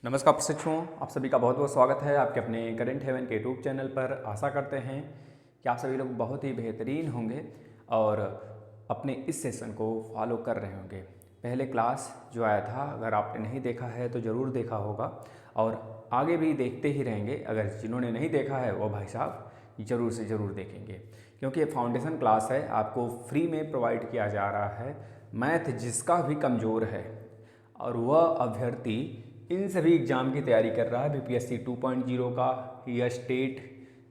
नमस्कार प्रशिक्षुओं, आप सभी का बहुत बहुत स्वागत है आपके अपने करेंट हेवन के यूट्यूब चैनल पर। आशा करते हैं कि आप सभी लोग बहुत ही बेहतरीन होंगे और अपने इस सेशन को फॉलो कर रहे होंगे। पहले क्लास जो आया था, अगर आपने नहीं देखा है तो ज़रूर देखा होगा और आगे भी देखते ही रहेंगे। अगर जिन्होंने नहीं देखा है वो भाई साहब ज़रूर से ज़रूर देखेंगे, क्योंकि ये फाउंडेशन क्लास है, आपको फ्री में प्रोवाइड किया जा रहा है। मैथ जिसका भी कमज़ोर है और वह अभ्यर्थी इन सभी एग्ज़ाम की तैयारी कर रहा है, बीपीएससी 2.0 का या स्टेट,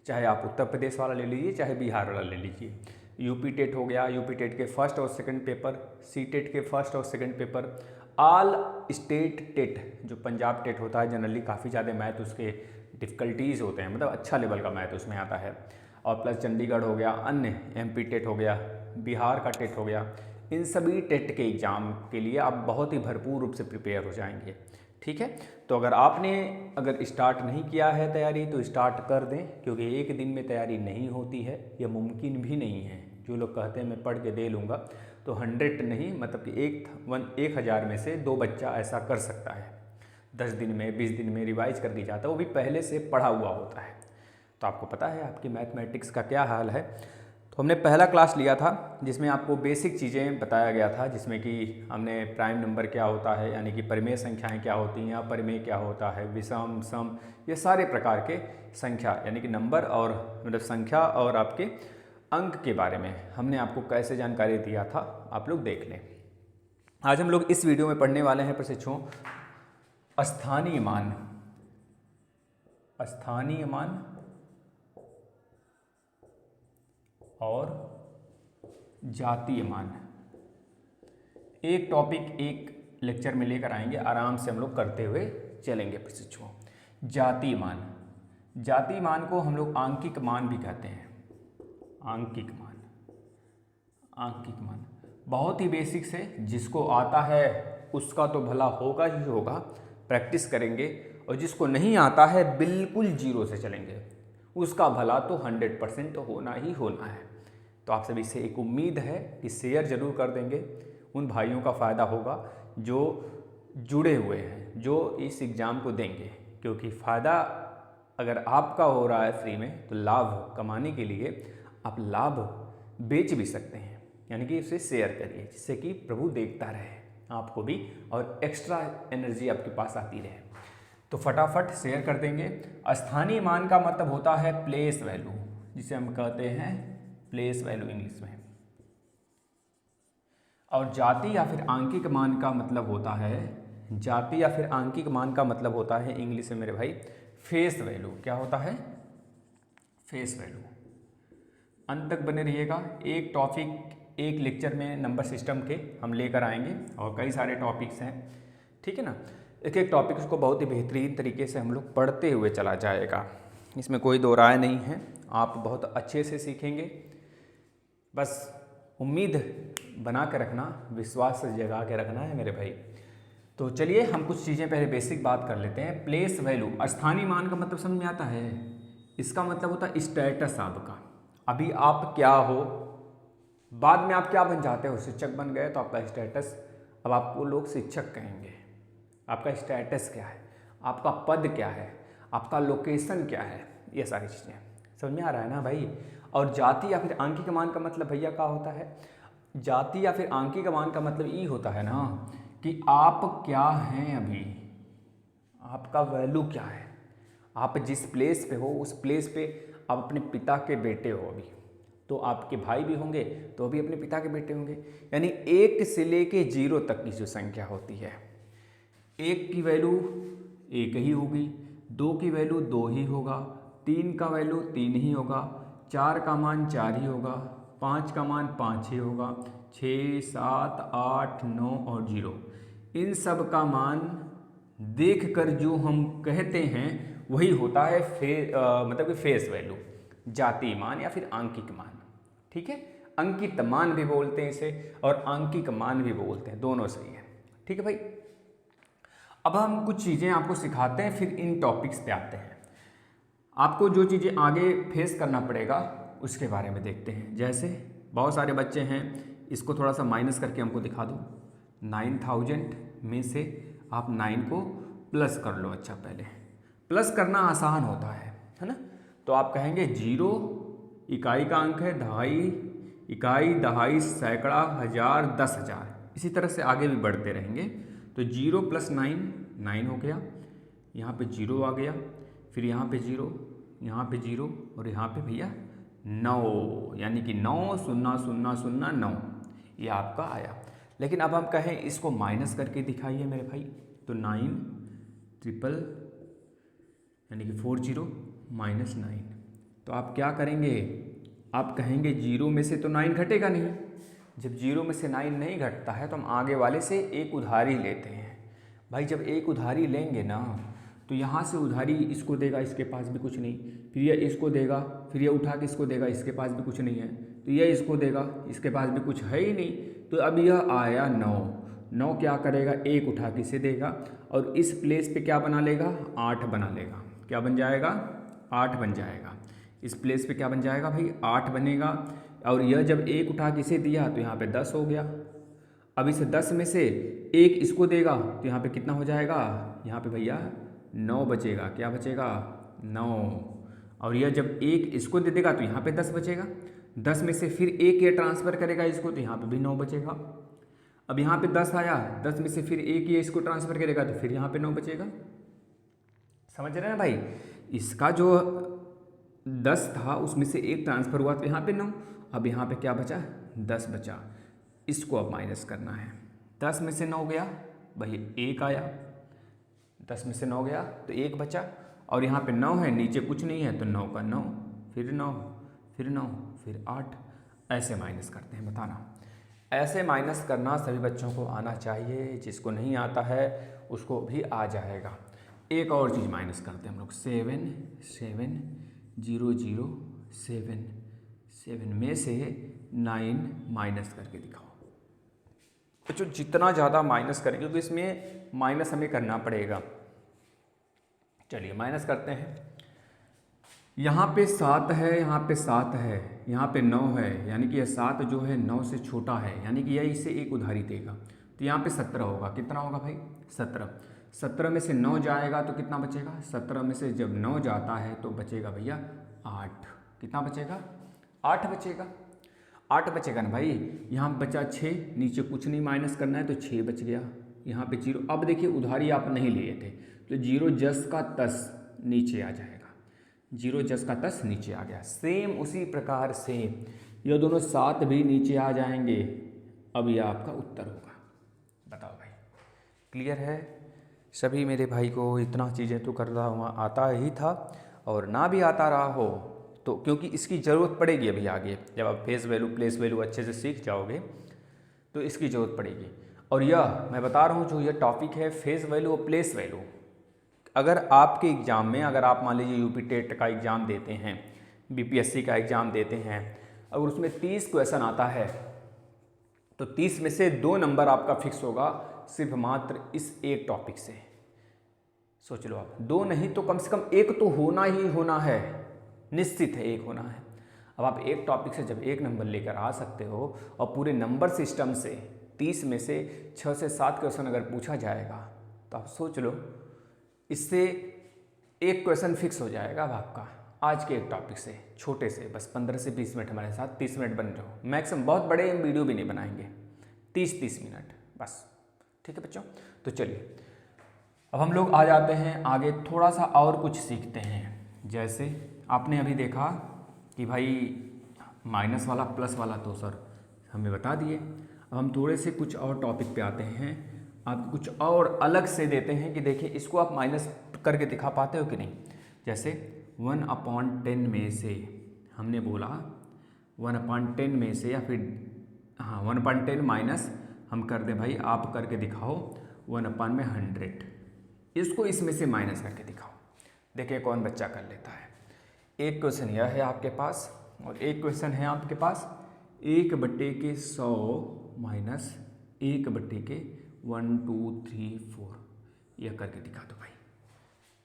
चाहे आप उत्तर प्रदेश वाला ले लीजिए चाहे बिहार वाला ले लीजिए, यूपी टेट हो गया, यूपी टेट के फर्स्ट और सेकंड पेपर, सी टेट के फर्स्ट और second paper, all state TET जो पंजाब टेट होता है, जनरली काफ़ी ज़्यादा मैथ उसके डिफ़िकल्टीज़ होते हैं, मतलब अच्छा लेवल का मैथ उसमें आता है, और प्लस चंडीगढ़ हो गया, अन्य एमपी टेट हो गया, बिहार का टेट हो गया। इन सभी टेट के एग्ज़ाम के लिए आप बहुत ही भरपूर रूप से प्रिपेयर हो जाएंगे। ठीक है, तो अगर स्टार्ट नहीं किया है तैयारी तो स्टार्ट कर दें, क्योंकि एक दिन में तैयारी नहीं होती है, यह मुमकिन भी नहीं है। जो लोग कहते हैं मैं पढ़ के दे लूँगा, तो 100 नहीं, मतलब कि 1000 में से 2 बच्चा ऐसा कर सकता है। 10 दिन में 20 दिन में रिवाइज कर दी जाता है, वो भी पहले से पढ़ा हुआ होता है। तो आपको पता है आपकी मैथमेटिक्स का क्या हाल है। तो हमने पहला क्लास लिया था जिसमें आपको बेसिक चीज़ें बताया गया था, जिसमें कि हमने प्राइम नंबर क्या होता है, यानी कि परिमेय संख्याएं क्या होती हैं, अपरिमेय क्या होता है, विषम, सम, ये सारे प्रकार के संख्या यानी कि नंबर और मतलब संख्या और आपके अंक के बारे में हमने आपको कैसे जानकारी दिया था, आप लोग देख लें। आज हम लोग इस वीडियो में पढ़ने वाले हैं प्रशिक्षुओं स्थानीय मान, स्थानीय मान और जातीय मान। एक टॉपिक एक लेक्चर में लेकर आएंगे, आराम से हम लोग करते हुए चलेंगे प्रशिक्षुओं। जातीय मान, जातीय मान को हम लोग आंकिक मान भी कहते हैं। आंकिक मान, आंकिक मान बहुत ही बेसिक से, जिसको आता है उसका तो भला होगा ही होगा, प्रैक्टिस करेंगे, और जिसको नहीं आता है बिल्कुल जीरो से चलेंगे, उसका भला तो 100% होना ही होना है। तो आप सभी से एक उम्मीद है कि शेयर ज़रूर कर देंगे, उन भाइयों का फ़ायदा होगा जो जुड़े हुए हैं, जो इस एग्ज़ाम को देंगे, क्योंकि फ़ायदा अगर आपका हो रहा है फ्री में, तो लाभ कमाने के लिए आप लाभ बेच भी सकते हैं, यानी कि उसे शेयर करिए, जिससे कि प्रभु देखता रहे आपको भी और एक्स्ट्रा एनर्जी आपके पास आती रहे। तो फटाफट शेयर कर देंगे। स्थानीय मान का मतलब होता है प्लेस वैल्यू, जिसे हम कहते हैं प्लेस वैल्यू इंग्लिश में, और जाति या फिर आंकिक मान का मतलब होता है, जाति या फिर आंकिक मान का मतलब होता है इंग्लिश में मेरे भाई फेस वैल्यू। क्या होता है? Face value. अंत तक बने रहिएगा, एक टॉपिक एक लेक्चर में नंबर सिस्टम के हम लेकर आएंगे और कई सारे टॉपिक्स हैं, ठीक है ना। एक एक टॉपिक को बहुत ही बेहतरीन तरीके से हम लोग पढ़ते हुए चला जाएगा, इसमें कोई दो राय नहीं है, आप बहुत अच्छे से सीखेंगे। बस उम्मीद बना के रखना, विश्वास जगा के रखना है मेरे भाई। तो चलिए हम कुछ चीज़ें पहले बेसिक बात कर लेते हैं। प्लेस वैल्यू, स्थानीय मान का मतलब समझ में आता है? इसका मतलब होता है स्टेटस आपका, अभी आप क्या हो, बाद में आप क्या बन जाते हो, शिक्षक बन गए तो आपका स्टेटस, अब आपको लोग शिक्षक कहेंगे। आपका स्टेटस क्या है, आपका पद क्या है, आपका लोकेशन क्या है, ये सारी चीज़ें समझ में आ रहा है ना भाई। और जाति या फिर आंकिक मान का मतलब भैया क्या होता है? जाति या फिर आंकिक मान का मतलब ये होता है ना कि आप क्या हैं, अभी आपका वैल्यू क्या है, आप जिस प्लेस पे हो उस प्लेस पे आप अपने पिता के बेटे हो, अभी तो आपके भाई भी होंगे तो भी अपने पिता के बेटे होंगे, यानी 1 से लेके 0 तक की जो संख्या होती है, 1 की वैल्यू 1 ही होगी, 2 की वैल्यू 2 ही होगा, 3 का वैल्यू 3 ही होगा, 4 का मान 4 ही होगा, 5 का मान 5 ही होगा, 6, 7, 8, 9 और 0, इन सब का मान देखकर जो हम कहते हैं वही होता है मतलब कि फेस वैल्यू, जातीय मान या फिर आंकिक मान। ठीक है, अंकित मान भी बोलते हैं इसे और आंकिक मान भी बोलते हैं, दोनों सही है। ठीक है भाई, अब हम कुछ चीज़ें आपको सिखाते हैं, फिर इन टॉपिक्स पे आते हैं। आपको जो चीज़ें आगे फेस करना पड़ेगा उसके बारे में देखते हैं। जैसे बहुत सारे बच्चे हैं, इसको थोड़ा सा माइनस करके हमको दिखा दो। 9000 में से आप 9 को प्लस कर लो। अच्छा, पहले प्लस करना आसान होता है ना। तो आप कहेंगे 0 इकाई का अंक है, दहाई, इकाई, दहाई, सैकड़ा, हजार, 10,000, इसी तरह से आगे भी बढ़ते रहेंगे। तो 0 + 9 9 हो गया, यहाँ पे 0 आ गया, फिर यहाँ पे 0, यहाँ पे 0 और यहाँ पे भैया 9, यानी कि 9,0,0,0,9 ये आपका आया। लेकिन अब हम कहें इसको माइनस करके दिखाइए मेरे भाई, तो 9 ट्रिपल यानी कि 40 - 9। तो आप क्या करेंगे, आप कहेंगे 0 में से तो 9 घटेगा नहीं। जब 0 में से 9 नहीं घटता है तो हम आगे वाले से एक उधारी लेते हैं। भाई जब एक उधारी लेंगे ना तो यहाँ से उधारी इसको देगा, इसके पास भी कुछ नहीं, फिर यह इसको देगा, फिर यह उठा के इसको देगा, इसके पास भी कुछ नहीं है, तो यह इसको देगा, इसके पास भी कुछ है ही नहीं। तो अब यह आया 9 क्या करेगा, एक उठा के इसे देगा और इस प्लेस पे क्या बना लेगा, 8 बना लेगा। क्या बन जाएगा, 8 बन जाएगा। इस प्लेस पे क्या बन जाएगा भाई, 8 बनेगा। और यह जब एक उठा के इसे दिया तो यहाँ पे 10 हो गया। अब इस 10 में से एक इसको देगा तो यहाँ पे कितना हो जाएगा, यहाँ पे भैया 9 बचेगा। क्या बचेगा, 9। और यह जब एक इसको दे देगा तो यहाँ पे 10 बचेगा। 10 में से फिर एक ये ट्रांसफ़र करेगा इसको तो यहाँ पे भी 9 बचेगा। अब यहाँ पे 10 आया, 10 में से फिर एक ये इसको ट्रांसफ़र करेगा तो फिर यहाँ पे 9 बचेगा। समझ रहे हैं ना भाई, इसका जो 10 था उसमें से एक ट्रांसफ़र हुआ तो यहाँ पे 9। अब यहाँ पे क्या बचा, 10 बचा। इसको अब माइनस करना है। 10 में से 9 गया भाई, 1 आया। 10 में से 9 गया तो 1 बचा और यहाँ पे 9 है, नीचे कुछ नहीं है तो 9 का 9, फिर 9, फिर 9, फिर 8, ऐसे माइनस करते हैं। बताना, ऐसे माइनस करना सभी बच्चों को आना चाहिए, जिसको नहीं आता है उसको भी आ जाएगा। एक और चीज़ माइनस करते हैं हम लोग, 7 7 0 0 7 7 में से 9 माइनस करके दिखाओ। बच्चों जितना ज़्यादा माइनस करेंगे तो इसमें माइनस हमें करना पड़ेगा। चलिए माइनस करते हैं। यहाँ पे 7 है, यहाँ पे 7 है, यहाँ पे 9 है, यानी कि यह 7 जो है 9 से छोटा है, यानी कि यह इसे एक उधारी देगा। तो यहाँ पे 17 होगा। कितना होगा भाई, 17। 17 में से 9 जाएगा तो कितना बचेगा, 17 में से जब 9 जाता है तो बचेगा भैया 8। कितना बचेगा, 8 बचेगा। 8 बचेगा ना भाई। यहाँ बचा 6, नीचे कुछ नहीं माइनस करना है तो 6 बच गया। यहाँ पे 0। अब देखिए उधारी आप नहीं लिए थे तो 0 जस का 10 नीचे आ जाएगा। 0 जस का 10 नीचे आ गया। सेम उसी प्रकार से ये दोनों 7 भी नीचे आ जाएंगे। अब यह आपका उत्तर होगा। बताओ भाई, क्लियर है सभी मेरे भाई को? इतना चीज़ें तो कर रहा हुआ आता ही था, और ना भी आता रहा हो तो क्योंकि इसकी ज़रूरत पड़ेगी अभी आगे, जब आप फेस वैल्यू प्लेस वैल्यू अच्छे से सीख जाओगे तो इसकी ज़रूरत पड़ेगी। और यह मैं बता रहा हूँ जो यह टॉपिक है फेस वैल्यू और प्लेस वैल्यू, अगर आपके एग्ज़ाम में, अगर आप मान लीजिए यूपी टेट का एग्ज़ाम देते हैं, बीपीएससी का एग्ज़ाम देते हैं, अगर उसमें 30 क्वेश्चन आता है तो 30 में से 2 नंबर आपका फिक्स होगा सिर्फ मात्र इस एक टॉपिक से। सोच लो आप, 2 नहीं तो कम से कम 1 तो होना ही होना है, निश्चित है 1 होना है। अब आप एक टॉपिक से जब 1 नंबर लेकर आ सकते हो और पूरे नंबर सिस्टम से 30 में से 6 से 7 क्वेश्चन अगर पूछा जाएगा तो आप सोच लो, इससे एक क्वेश्चन फिक्स हो जाएगा अब आपका आज के एक टॉपिक से, छोटे से, बस 15 से 20 मिनट हमारे साथ 30 मिनट बन जाओ मैक्सिमम, बहुत बड़े वीडियो भी नहीं बनाएंगे, 30 मिनट बस। ठीक है बच्चों, तो चलिए अब हम लोग आ जाते हैं आगे, थोड़ा सा और कुछ सीखते हैं। जैसे आपने अभी देखा कि भाई माइनस वाला प्लस वाला तो सर हमें बता दिए। अब हम थोड़े से कुछ और टॉपिक पे आते हैं, आप कुछ और अलग से देते हैं कि देखिए इसको आप माइनस करके दिखा पाते हो कि नहीं। जैसे 1/10 में से हमने बोला 1/10 में से, या फिर हाँ 1/10 माइनस हम कर दें भाई, आप करके दिखाओ 1/100, इसको इसमें से माइनस करके दिखाओ। देखिए कौन बच्चा कर लेता है। एक क्वेश्चन यह है आपके पास और एक क्वेश्चन है आपके पास 1/100 माइनस 1/1 1 2 3 4, यह करके दिखा दो भाई।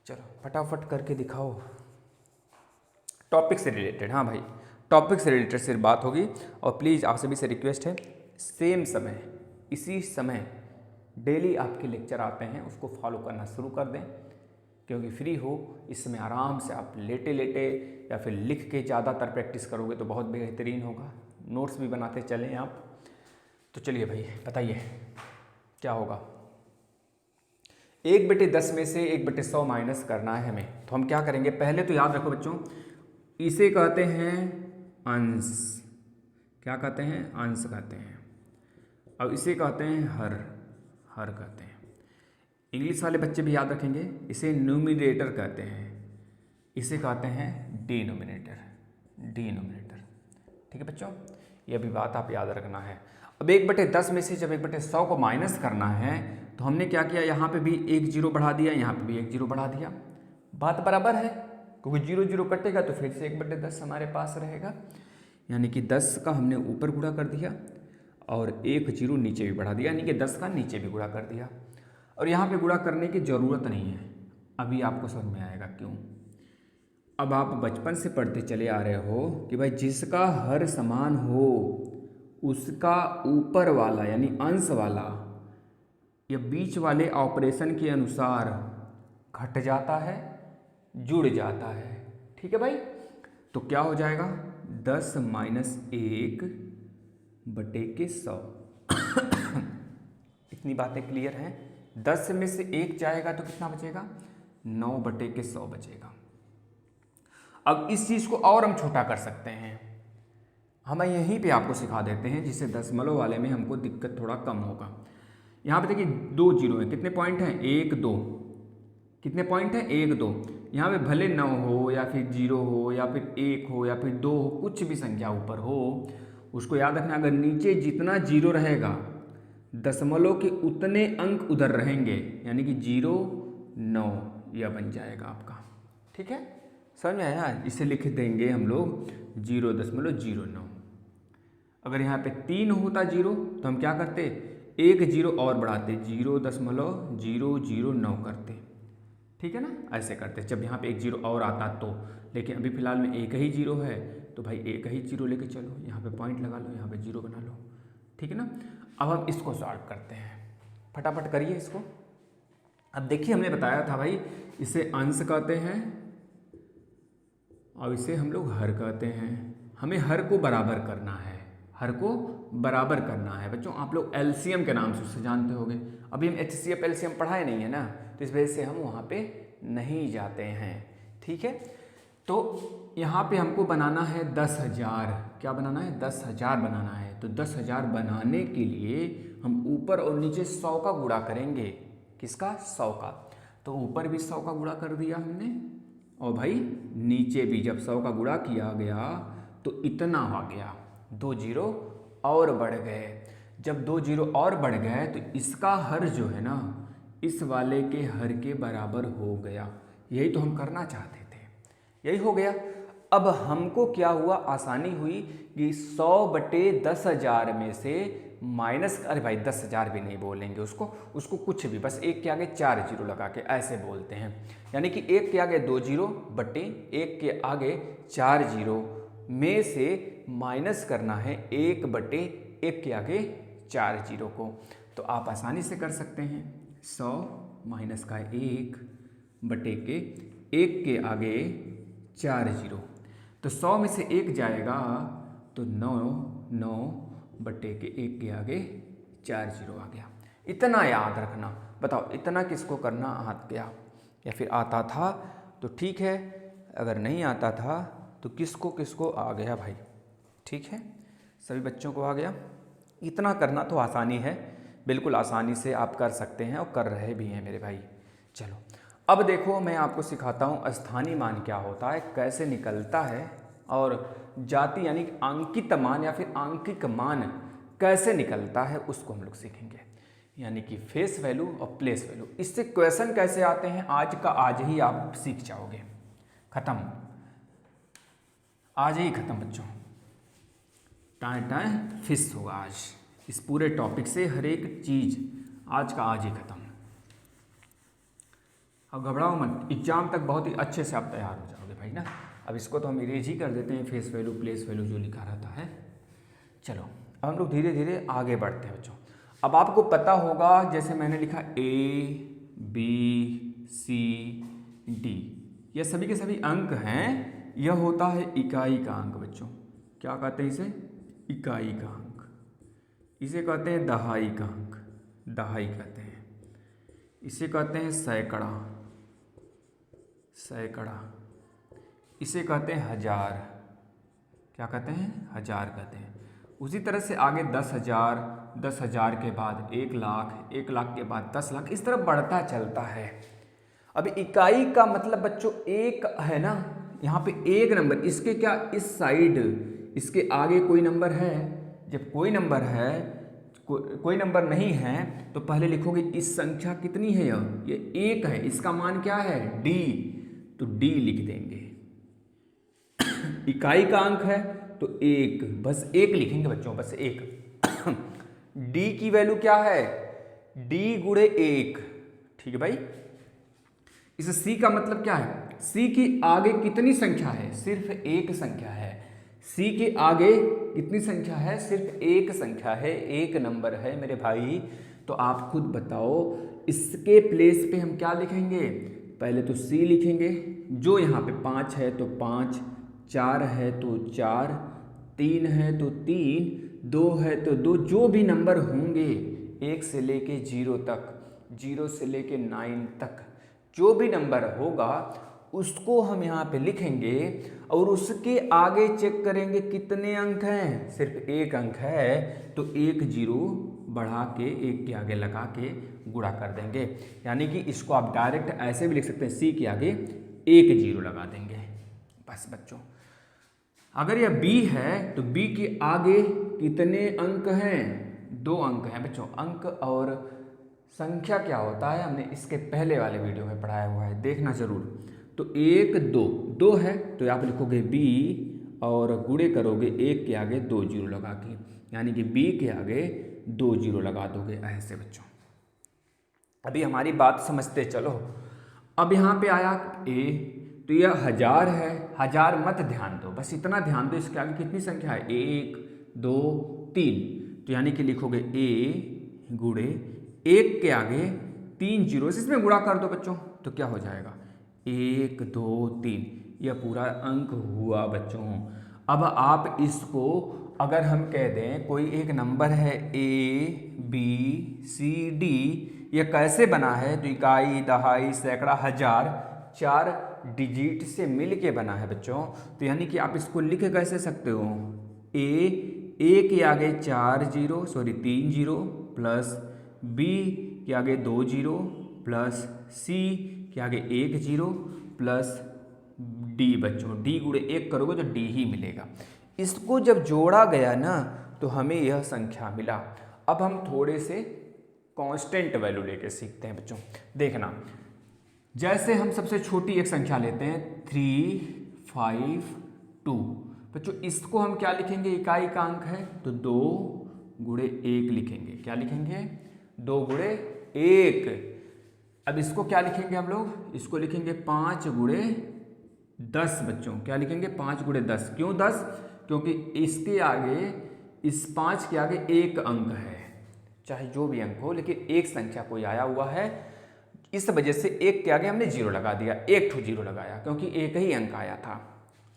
चलो फटाफट करके दिखाओ, टॉपिक से रिलेटेड। हाँ भाई टॉपिक से रिलेटेड सिर्फ बात होगी। और प्लीज़ आप सभी से रिक्वेस्ट है, सेम समय इसी समय डेली आपके लेक्चर आते हैं, उसको फॉलो करना शुरू कर दें, क्योंकि फ्री हो इसमें आराम से आप लेटे लेटे या फिर लिख के ज़्यादातर प्रैक्टिस करोगे तो बहुत बेहतरीन होगा। नोट्स भी बनाते चलें आप। तो चलिए भाई बताइए क्या होगा। 1/10 में से 1/100 माइनस करना है हमें। तो हम क्या करेंगे, पहले तो याद रखो बच्चों, इसे कहते हैं अंश। क्या कहते हैं, अंश कहते हैं। अब इसे कहते हैं हर, हर कहते हैं। इंग्लिश वाले बच्चे भी याद रखेंगे, इसे न्यूमिनेटर कहते हैं, इसे कहते हैं डिनोमिनेटर, डिनोमिनेटर। ठीक है बच्चों, ये भी बात आप याद रखना है। अब 1/10 में से जब 1/100 को माइनस करना है तो हमने क्या किया, यहाँ पे भी एक जीरो बढ़ा दिया, यहाँ पे भी एक जीरो बढ़ा दिया। बात बराबर है, क्योंकि जीरो जीरो कटेगा तो फिर से 1/10 हमारे पास रहेगा। यानी कि 10 का हमने ऊपर गुणा कर दिया और एक जीरो नीचे भी बढ़ा दिया, यानी कि 10 का नीचे भी गुणा कर दिया। और यहाँ पे गुणा करने की ज़रूरत नहीं है, अभी आपको समझ में आएगा क्यों। अब आप बचपन से पढ़ते चले आ रहे हो कि भाई जिसका हर समान हो उसका ऊपर वाला यानी अंश वाला या बीच वाले ऑपरेशन के अनुसार घट जाता है, जुड़ जाता है। ठीक है भाई, तो क्या हो जाएगा, 10 - 1/100। इतनी बातें क्लियर हैं। 10 में से 1 जाएगा तो कितना बचेगा, 9/100 बचेगा। अब इस चीज़ को और हम छोटा कर सकते हैं, हम यहीं पे आपको सिखा देते हैं, जिससे दशमलव वाले में हमको दिक्कत थोड़ा कम होगा। यहाँ पे देखिए 2 जीरो हैं, कितने पॉइंट हैं, 1 2, कितने पॉइंट हैं, 1 2। यहाँ पे भले 9 हो या फिर 0 हो या फिर 1 हो या फिर 2 हो, कुछ भी संख्या ऊपर हो, उसको याद रखना, अगर नीचे जितना जीरो रहेगा दशमलव के उतने अंक उधर रहेंगे, यानी कि 0 9 यह बन जाएगा आपका। ठीक है, समझ में आया। इसे लिख देंगे हम लोग 0.09। अगर यहाँ पे 3 होता जीरो तो हम क्या करते, एक जीरो और बढ़ाते, 0.009 करते। ठीक है ना, ऐसे करते जब यहाँ पे एक जीरो और आता तो। लेकिन अभी फिलहाल में एक ही जीरो है तो भाई एक ही जीरो लेके चलो, यहाँ पे पॉइंट लगा लो, यहाँ पे जीरो बना लो। ठीक है ना, अब हम इसको सॉल्व करते हैं, फटाफट करिए इसको। अब देखिए हमने बताया था भाई, इसे अंश कहते हैं और इसे हम लोग हर कहते हैं। हमें हर को बराबर करना है, हर को बराबर करना है। बच्चों आप लोग एलसीएम के नाम से उससे जानते होंगे, अभी हम HCF एलसीएम पढ़ाए नहीं है ना, तो इस वजह से हम वहाँ पे नहीं जाते हैं। ठीक है, तो यहाँ पे हमको बनाना है 10,000। क्या बनाना है, 10,000 बनाना है। तो 10,000 बनाने के लिए हम ऊपर और नीचे 100 का गुणा करेंगे। किसका, 100 का। तो ऊपर भी 100 का गुणा कर दिया हमने, और भाई नीचे भी जब 100 का गुणा किया गया तो इतना आ गया, 2 जीरो और बढ़ गए। जब 2 जीरो और बढ़ गए तो इसका हर जो है ना इस वाले के हर के बराबर हो गया। यही तो हम करना चाहते थे, यही हो गया। अब हमको क्या हुआ, आसानी हुई कि 100/10,000 में से माइनस, अरे भाई 10,000 भी नहीं बोलेंगे उसको कुछ भी, बस एक के आगे 4 जीरो लगा के ऐसे बोलते हैं। यानी कि एक के आगे 2 जीरो बटे एक के आगे 4 जीरो में से माइनस करना है 1/1 के आगे 4 जीरो को। तो आप आसानी से कर सकते हैं, 100 माइनस का 1/1 के आगे 4 जीरो। तो 100 में से 1 जाएगा तो 9/1 के आगे 4 जीरो आ गया। इतना याद रखना। बताओ इतना किसको करना आ गया, या फिर आता था तो ठीक है, अगर नहीं आता था तो किसको किसको आ गया भाई। ठीक है, सभी बच्चों को आ गया। इतना करना तो आसानी है, बिल्कुल आसानी से आप कर सकते हैं और कर रहे भी हैं मेरे भाई। चलो अब देखो मैं आपको सिखाता हूँ स्थानीय मान क्या होता है, कैसे निकलता है, और जाति यानी अंकित मान या फिर आंकिक मान कैसे निकलता है उसको हम लोग सीखेंगे। यानी कि फेस वैल्यू और प्लेस वैल्यू, इससे क्वेश्चन कैसे आते हैं आज का आज ही आप सीख जाओगे। खत्म, आज ही खत्म बच्चों, टाइम टाइम फिक्स होगा आज। इस पूरे टॉपिक से हर एक चीज़ आज का आज ही खत्म। अब घबराओ मत, एग्जाम तक बहुत ही अच्छे से आप तैयार हो जाओगे भाई ना। अब इसको तो हम इरेज ही कर देते हैं, फेस वैल्यू प्लेस वैल्यू जो लिखा रहता है। चलो अब हम लोग धीरे धीरे आगे बढ़ते हैं बच्चों। अब आपको पता होगा, जैसे मैंने लिखा A B C D, ये सभी के सभी अंक हैं, यह होता है इकाई का अंक बच्चों। क्या कहते हैं इसे? इकाई का अंक। इसे कहते हैं दहाई का अंक, दहाई कहते हैं। इसे कहते हैं सैकड़ा, सैकड़ा। इसे कहते हैं हजार। क्या कहते हैं? हजार कहते हैं। उसी तरह से आगे 10,000, 10,000 के बाद 1,00,000, 1,00,000 के बाद 10,00,000, इस तरह बढ़ता चलता है। अब इकाई का मतलब बच्चों एक है ना, यहाँ पे एक नंबर, इसके क्या इस साइड, इसके आगे कोई नंबर है? जब कोई नंबर है, कोई नंबर नहीं है, तो पहले लिखोगे इस संख्या कितनी है, ये एक है, इसका मान क्या है? D, तो D लिख देंगे। इकाई का अंक है तो एक, बस एक लिखेंगे बच्चों, बस एक। D की वैल्यू क्या है? D गुणे एक, ठीक है भाई। इस C का मतलब क्या है? C के आगे कितनी संख्या है? सिर्फ एक संख्या है। C के आगे कितनी संख्या है? सिर्फ एक संख्या है, एक नंबर है मेरे भाई। तो आप खुद बताओ, इसके प्लेस पे हम क्या लिखेंगे? पहले तो C लिखेंगे, जो यहाँ पे 5 है तो 5, 4 है तो 4, 3 है तो 3, 2 है तो 2, जो भी नंबर होंगे 1 से लेके 0 तक, 0 से लेके 9 तक, जो भी नंबर होगा उसको हम यहाँ पे लिखेंगे और उसके आगे चेक करेंगे कितने अंक हैं। सिर्फ एक अंक है तो एक जीरो बढ़ा के एक के आगे लगा के गुणा कर देंगे। यानी कि इसको आप डायरेक्ट ऐसे भी लिख सकते हैं, C के आगे एक जीरो लगा देंगे बस बच्चों। अगर यह B है तो B के आगे कितने अंक हैं? 2 अंक हैं बच्चों। अंक और संख्या क्या होता है हमने इसके पहले वाले वीडियो में पढ़ाया हुआ है, देखना जरूर। तो 1 2, 2 है तो आप लिखोगे B और गुणे करोगे एक के आगे 2 जीरो लगा के, यानी कि B के आगे 2 जीरो लगा दोगे ऐसे बच्चों। अभी हमारी बात समझते चलो। अब यहाँ पे आया A, तो यह हजार है, हजार मत ध्यान दो, बस इतना ध्यान दो इसके आगे कितनी संख्या है? 1 2 3, तो यानी कि लिखोगे A गुणे एक के आगे 3 जीरो, इसमें गुणा कर दो बच्चों तो क्या हो जाएगा? 1 2 3, यह पूरा अंक हुआ बच्चों। अब आप इसको अगर हम कह दें कोई एक नंबर है A B C D, यह कैसे बना है? तो इकाई, दहाई, सैकड़ा, हजार, 4 डिजिट से मिल के बना है बच्चों। तो यानी कि आप इसको लिख कैसे सकते हो? A के आगे 4 zero, sorry 3 zero, plus B के आगे 2 जीरो, प्लस C के आगे 1 जीरो, प्लस D बच्चों। D गुणे 1 करोगे तो D ही मिलेगा। इसको जब जोड़ा गया ना तो हमें यह संख्या मिला। अब हम थोड़े से कांस्टेंट वैल्यू लेके सीखते हैं बच्चों। देखना, जैसे हम सबसे छोटी एक संख्या लेते हैं 3 5 2 बच्चों, इसको हम क्या लिखेंगे? इकाई का अंक है तो 2 गुणे 1 लिखेंगे। क्या लिखेंगे? 2 गुणे 1। अब इसको क्या लिखेंगे हम लोग? इसको लिखेंगे 5 गुणे 10 बच्चों। क्या लिखेंगे? 5 गुणे 10। क्यों 10? क्योंकि इसके आगे, इस 5 के आगे एक अंक है, चाहे जो भी अंक हो, लेकिन एक संख्या कोई आया हुआ है, इस वजह से एक के आगे हमने जीरो लगा दिया, एक ठो जीरो लगाया क्योंकि एक ही अंक आया था।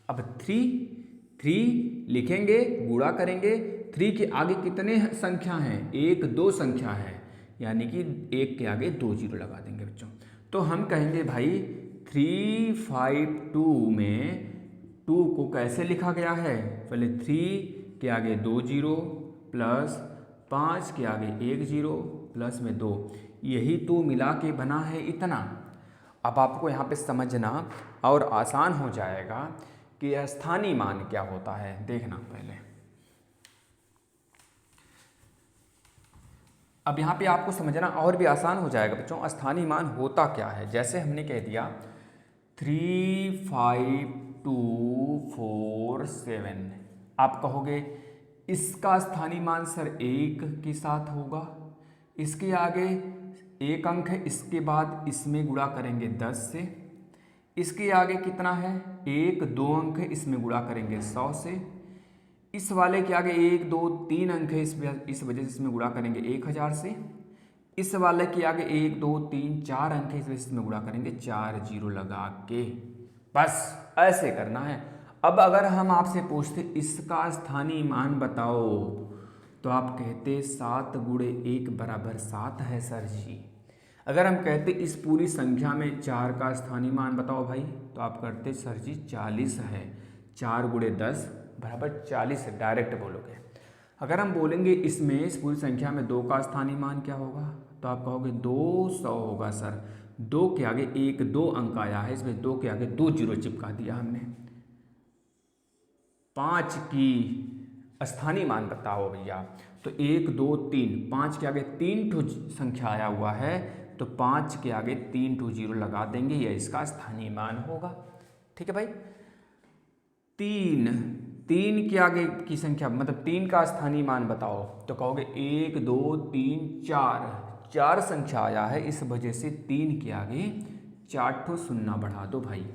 अब 3 लिखेंगे, गुणा करेंगे। 3 के आगे कितने संख्या हैं? 1 2 संख्या है, यानी कि एक के आगे 2 जीरो लगा देंगे बच्चों। तो हम कहेंगे भाई 3 5 2 में 2 को कैसे लिखा गया है? पहले 3 के आगे 2 जीरो, प्लस 5 के आगे 1 जीरो, प्लस में 2, यही तो मिला के बना है इतना। अब आपको यहाँ पे समझना और आसान हो जाएगा कि स्थानीय मान क्या होता है। देखना पहले, अब यहाँ पे आपको समझना और भी आसान हो जाएगा बच्चों। स्थानीय मान होता क्या है? जैसे हमने कह दिया 3 5 2 4 7, आप कहोगे इसका स्थानीय मान सर 1 के साथ होगा, इसके आगे एक अंक है, इसके बाद इसमें गुणा करेंगे 10 से, इसके आगे कितना है? 1 2 अंक है, इसमें गुणा करेंगे 100 से, इस वाले के आगे 1 2 3 अंक है, इस वजह से इसमें गुणा करेंगे 1000 से। इस वाले के आगे 1 2 3 4 अंक है, इस वजह से इसमें गुणा करेंगे 4 जीरो लगा के। बस ऐसे करना है। अब अगर हम आपसे पूछते इसका स्थानीय मान बताओ, तो आप कहते 7 गुणे 1 बराबर 7 है सर जी। अगर हम कहते इस पूरी संख्या में 4 का स्थानीय मान बताओ भाई, तो आप करते सर जी 40 है। 4 गुणे 10 बराबर 40 है, डायरेक्ट बोलोगे। अगर हम बोलेंगे इसमें इस पूरी संख्या में 2 का स्थानीय मान क्या होगा, तो आप कहोगे 200 होगा सर। 2 के आगे 1 2 अंक आया है, इसमें 2 के आगे 2 जीरो चिपका दिया हमने। 5 की स्थानीय मान बताओ भैया, तो 1 2 3, 5 के आगे 3 ठो संख्या आया हुआ है, तो 5 के आगे 3 ठो जीरो लगा देंगे, यह इसका स्थानीय मान होगा। ठीक है भाई। 3 के आगे की संख्या मतलब 3 का स्थानीय मान बताओ, तो कहोगे 1 2 3 4 संख्या आया है, इस वजह से 3 के आगे 4 ठो शून्य बढ़ा दो भाई,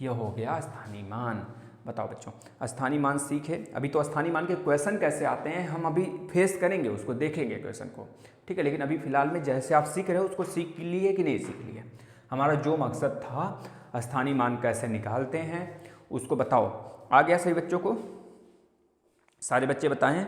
यह हो गया स्थानीय मान। बताओ बच्चों, स्थानीय मान सीखे। अभी तो स्थानीय मान के क्वेश्चन कैसे आते हैं हम अभी फेस करेंगे, उसको देखेंगे क्वेश्चन को, ठीक है। लेकिन अभी फिलहाल में जैसे आप सीख रहे हो उसको सीख लिए कि नहीं सीख लिए। हमारा जो मकसद था स्थानीय मान कैसे निकालते हैं उसको बताओ। आ गया सही बच्चों को? सारे बच्चे बताएं।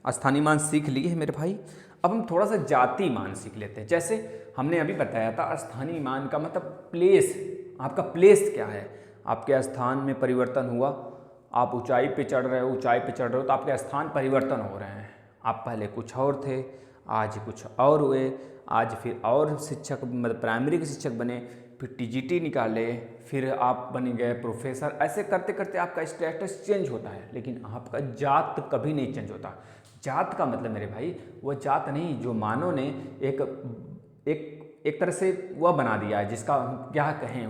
स्थानीय मान सीख लिए है मेरे भाई। अब हम थोड़ा सा जाति मान सीख लेते हैं। जैसे हमने अभी बताया था स्थानीय मान का मतलब प्लेस, आपका प्लेस क्या है, आपके स्थान में परिवर्तन हुआ, आप ऊंचाई पे चढ़ रहे हो, तो आपके स्थान परिवर्तन हो रहे हैं। आप पहले कुछ और थे, आज कुछ और हुए, आज फिर और शिक्षक मतलब प्राइमरी के शिक्षक बने, फिर टीजीटी निकाले, फिर आप बन गए प्रोफेसर। ऐसे करते करते आपका स्टेटस चेंज होता है, लेकिन आपका जात कभी नहीं चेंज होता। जात का मतलब मेरे भाई वो जात नहीं जो मानव ने एक तरह से वह बना दिया है, जिसका क्या कहें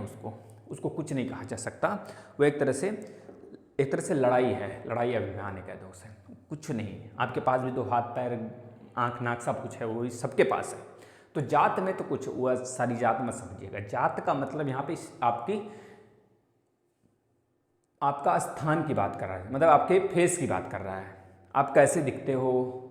उसको कुछ नहीं कहा जा सकता। वो एक तरह से लड़ाई है, लड़ाई अभियान कह दो उसे, कुछ नहीं। आपके पास भी तो हाथ पैर आँख नाक सब कुछ है, वो सबके पास है। तो जात में तो कुछ वह सारी जात मत समझिएगा। जात का मतलब यहाँ पे आपका स्थान की बात कर रहा है, मतलब आपके फेस की बात कर रहा है। आप कैसे दिखते हो,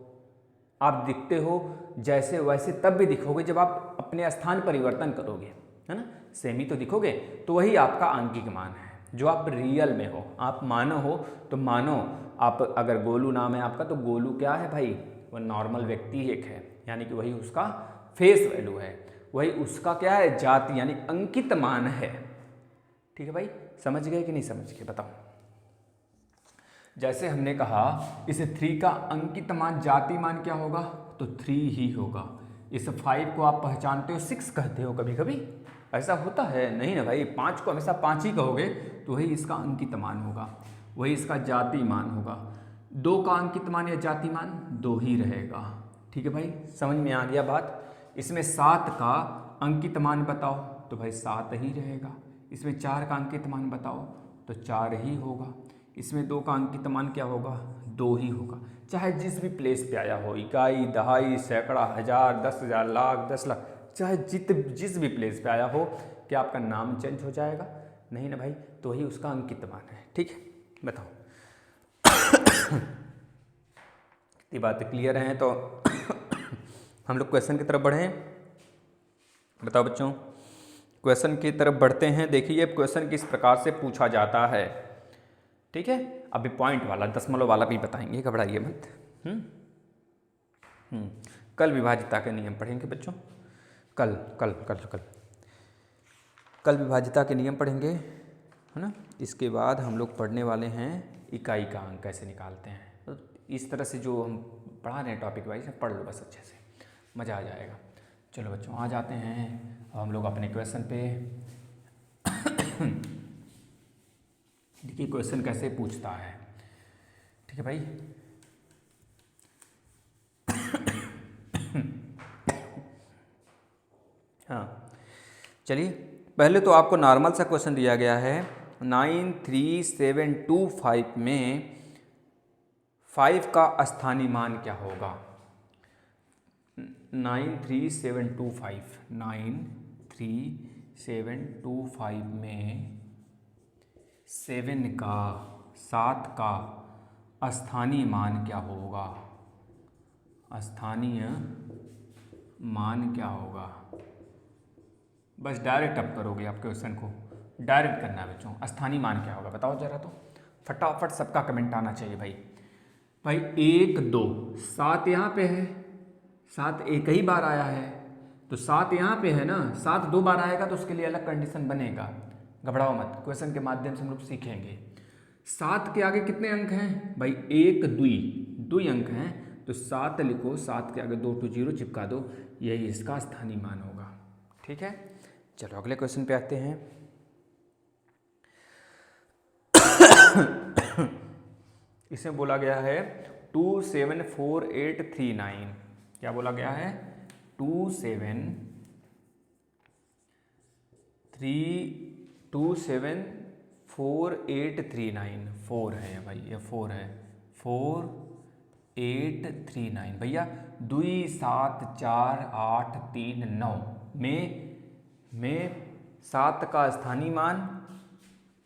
आप दिखते हो जैसे वैसे तब भी दिखोगे जब आप अपने स्थान परिवर्तन करोगे, है ना। सेम ही तो दिखोगे, तो वही आपका आंकिक मान है, जो आप रियल में हो। आप मानो हो तो मानो, आप अगर गोलू नाम है आपका, तो गोलू क्या है भाई, वह नॉर्मल व्यक्ति एक है, यानी कि वही उसका फेस वैल्यू है, वही उसका क्या है, जाति यानी अंकित मान है। ठीक है भाई, समझ गए कि नहीं समझ गए बताओ। जैसे हमने कहा इस 3 का अंकित मान जाति मान क्या होगा, तो 3 ही होगा। इस 5 को आप पहचानते हो 6 कहते हो, कभी कभी ऐसा होता है नहीं ना भाई, 5 को हमेशा 5 ही कहोगे, तो वही इसका अंकित मान होगा, वही इसका जाति मान होगा। 2 का अंकित मान या जाति मान 2 ही रहेगा। ठीक है भाई, समझ में आ गया बात। इसमें 7 का अंकित मान बताओ, तो भाई 7 ही रहेगा। इसमें 4 का अंकित मान बताओ, तो 4 ही होगा। इसमें 2 का अंकित मान क्या होगा, 2 ही होगा। चाहे जिस भी प्लेस पे आया हो, इकाई, दहाई, सैकड़ा, हजार, 10,000, लाख, 10 लाख, चाहे जिस भी प्लेस पे आया हो, क्या आपका नाम चेंज हो जाएगा? नहीं ना भाई, तो वही उसका अंकित मान है। ठीक है, बताओ। ये बातें क्लियर हैं तो हम लोग क्वेश्चन की तरफ बढ़ें। बताओ बच्चों, क्वेश्चन की तरफ बढ़ते हैं। देखिए क्वेश्चन किस प्रकार से पूछा जाता है। ठीक है, अभी पॉइंट वाला दशमलव वाला भी बताएंगे, घबराइए मत। कल विभाजिता के नियम पढ़ेंगे बच्चों, कल कल कल कल कल विभाजिता के नियम पढ़ेंगे, है ना। इसके बाद हम लोग पढ़ने वाले हैं इकाई का अंक कैसे निकालते हैं। तो इस तरह से जो हम पढ़ा रहे हैं टॉपिक वाइज पढ़ लो बस, अच्छे से मज़ा आ जाएगा। चलो बच्चों, आ जाते हैं हम लोग अपने क्वेश्चन पे। देखिए क्वेश्चन कैसे पूछता है। ठीक है भाई, हाँ चलिए, पहले तो आपको नॉर्मल सा क्वेश्चन दिया गया है। 93725 में 5 का स्थानीय मान क्या होगा। 93725 में 7 का स्थानीय मान क्या होगा, स्थानीय मान क्या होगा। बस डायरेक्ट आप करोगे, आप क्वेश्चन को डायरेक्ट करना है बच्चों। स्थानीय मान क्या होगा बताओ जरा, तो फटाफट सबका कमेंट आना चाहिए भाई। भाई 1 2 7 यहाँ पे है, 7 एक ही बार आया है, तो 7 यहाँ पे है ना, 7 2 बार आएगा तो उसके लिए अलग कंडीशन बनेगा। घबराओ मत, क्वेश्चन के माध्यम से हम लोग सीखेंगे। 7 के आगे कितने अंक हैं भाई, 1 2 अंक हैं, तो 7 लिखो, 7 के आगे 2 2 0 चिपका दो, यही इसका स्थानीय मान होगा। ठीक है, चलो अगले क्वेश्चन पे आते हैं। इसमें बोला गया है 274839, क्या बोला गया है 274839, 4 है भाई, ये 4 है, 4839 भैया। 2 7 4 8 3 9 में 7 का स्थानीय मान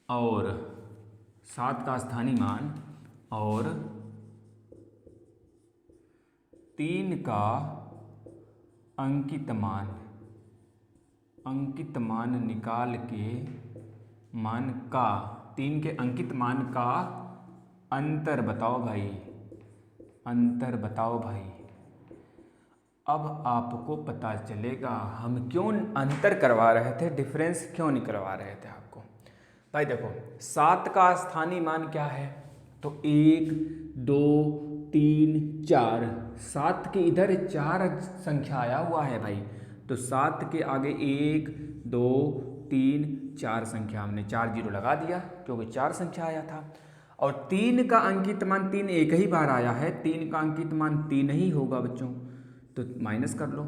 और 7 का स्थानीय मान और 3 का अंकित मान निकाल के मान का 3 के अंकित मान का अंतर बताओ भाई, अंतर बताओ भाई। अब आपको पता चलेगा हम क्यों अंतर करवा रहे थे, डिफरेंस क्यों नहीं करवा रहे थे आपको। भाई देखो 7 का स्थानीय मान क्या है, तो 1 2 3 4, 7 के इधर 4 संख्या आया हुआ है भाई, तो 7 के आगे 1 2 3 4 संख्या, हमने 4 0 लगा दिया क्योंकि 4 संख्या आया था। और 3 का अंकित मान 3 एक ही बार आया है, 3 का अंकित मान 3 ही होगा बच्चों, तो माइनस कर लो।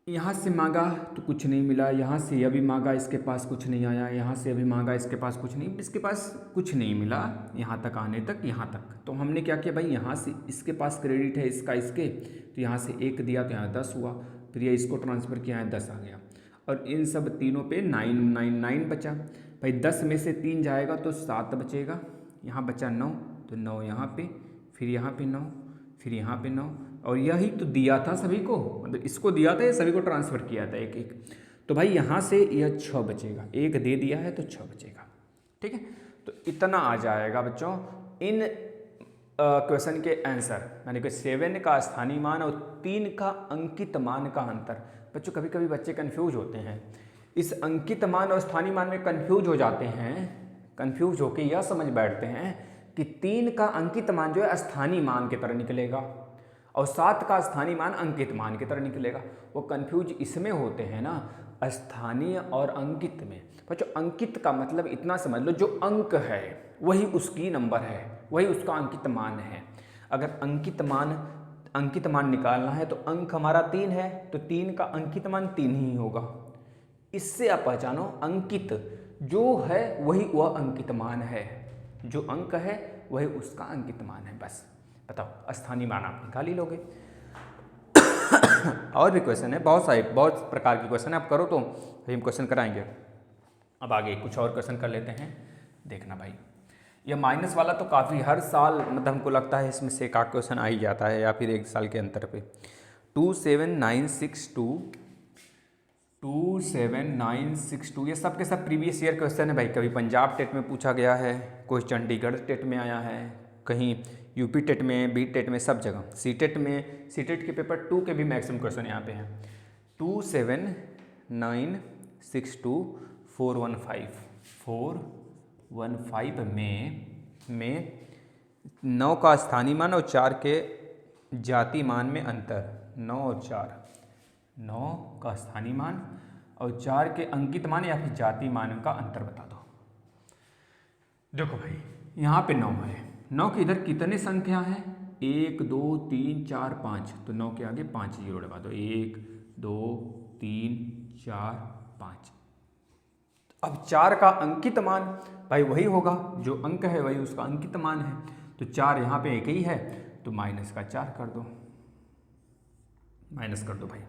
यहाँ से मांगा तो कुछ नहीं मिला, यहाँ से अभी मांगा इसके पास कुछ नहीं आया, यहाँ से अभी मांगा इसके पास कुछ नहीं, इसके पास कुछ नहीं मिला यहाँ तक आने तक, यहाँ तक। तो हमने क्या किया भाई, यहाँ से इसके पास क्रेडिट है इसका इसके, तो यहाँ से 1 दिया तो यहाँ 10 हुआ, फिर ये इसको ट्रांसफ़र किया है 10 आ गया, और इन सब तीनों पे 9 बचा भाई। 10 में से 3 जाएगा तो 7 बचेगा, यहाँ बचा 9, तो 9 यहाँ पे, फिर यहाँ पे 9, फिर यहाँ पे 9, और यही तो दिया था सभी को, मतलब इसको दिया था, ये सभी को ट्रांसफ़र किया था एक एक, तो भाई यहाँ से यह 6 बचेगा, 1 दे दिया है तो 6 बचेगा। ठीक है, तो इतना आ जाएगा बच्चों इन क्वेश्चन के आंसर, यानी कि 7 का स्थानीय मान और 3 का अंकित मान का अंतर। बच्चों कभी कभी बच्चे कन्फ्यूज होते हैं, इस अंकित मान और स्थानीय मान में कन्फ्यूज हो जाते हैं, कन्फ्यूज होकर यह समझ बैठते हैं कि 3 का अंकित मान जो है स्थानीय मान की तरह निकलेगा और 7 का स्थानीय मान अंकित मान की तरह निकलेगा। वो कंफ्यूज इसमें होते हैं ना, स्थानीय और अंकित में। बच्चों अंकित का मतलब इतना समझ लो, जो अंक है वही उसकी नंबर है, वही उसका अंकित मान है। अगर अंकित मान निकालना है तो अंक हमारा 3 है, तो 3 का अंकित मान 3 ही होगा। इससे आप पहचानो अंकित जो है वही वह अंकित मान है, जो अंक है वही उसका अंकित मान है। बस बताओ, स्थानीय मान आप निकाल ही लोगे। और भी क्वेश्चन है, बहुत प्रकार के क्वेश्चन है, आप करो तो हम क्वेश्चन कराएंगे। अब आगे कुछ और क्वेश्चन कर लेते हैं, देखना भाई। यह माइनस वाला तो काफ़ी हर साल मतलब हमको लगता है इसमें से एक आध क्वेश्चन आ ही जाता है, या फिर एक साल के अंतर पे। 27962 ये सब के सब प्रीवियस ईयर क्वेश्चन है भाई। कभी पंजाब टेट में पूछा गया है, कोई चंडीगढ़ टेट में आया है, कहीं यूपी टेट में, बी टेट में, सब जगह। सी टेट के पेपर 2 के भी मैक्सिमम क्वेश्चन यहाँ पे हैं। 27962 में 9 का स्थानीय मान और 4 के जाति मान में अंतर। 9 और 4, 9 का स्थानीय मान और 4 के अंकित मान या फिर जाति मान का अंतर बता दो। देखो भाई यहाँ पे 9 है, 9 के इधर कितने संख्या हैं, 1 2 3 4 5, तो 9 के आगे 5 जीरो लगा दो, 1 2 3 4 5। अब 4 का अंकित मान भाई वही होगा, जो अंक है वही उसका अंकित मान है, तो 4 यहाँ पे एक ही है, तो माइनस का 4 कर दो, माइनस कर दो भाई।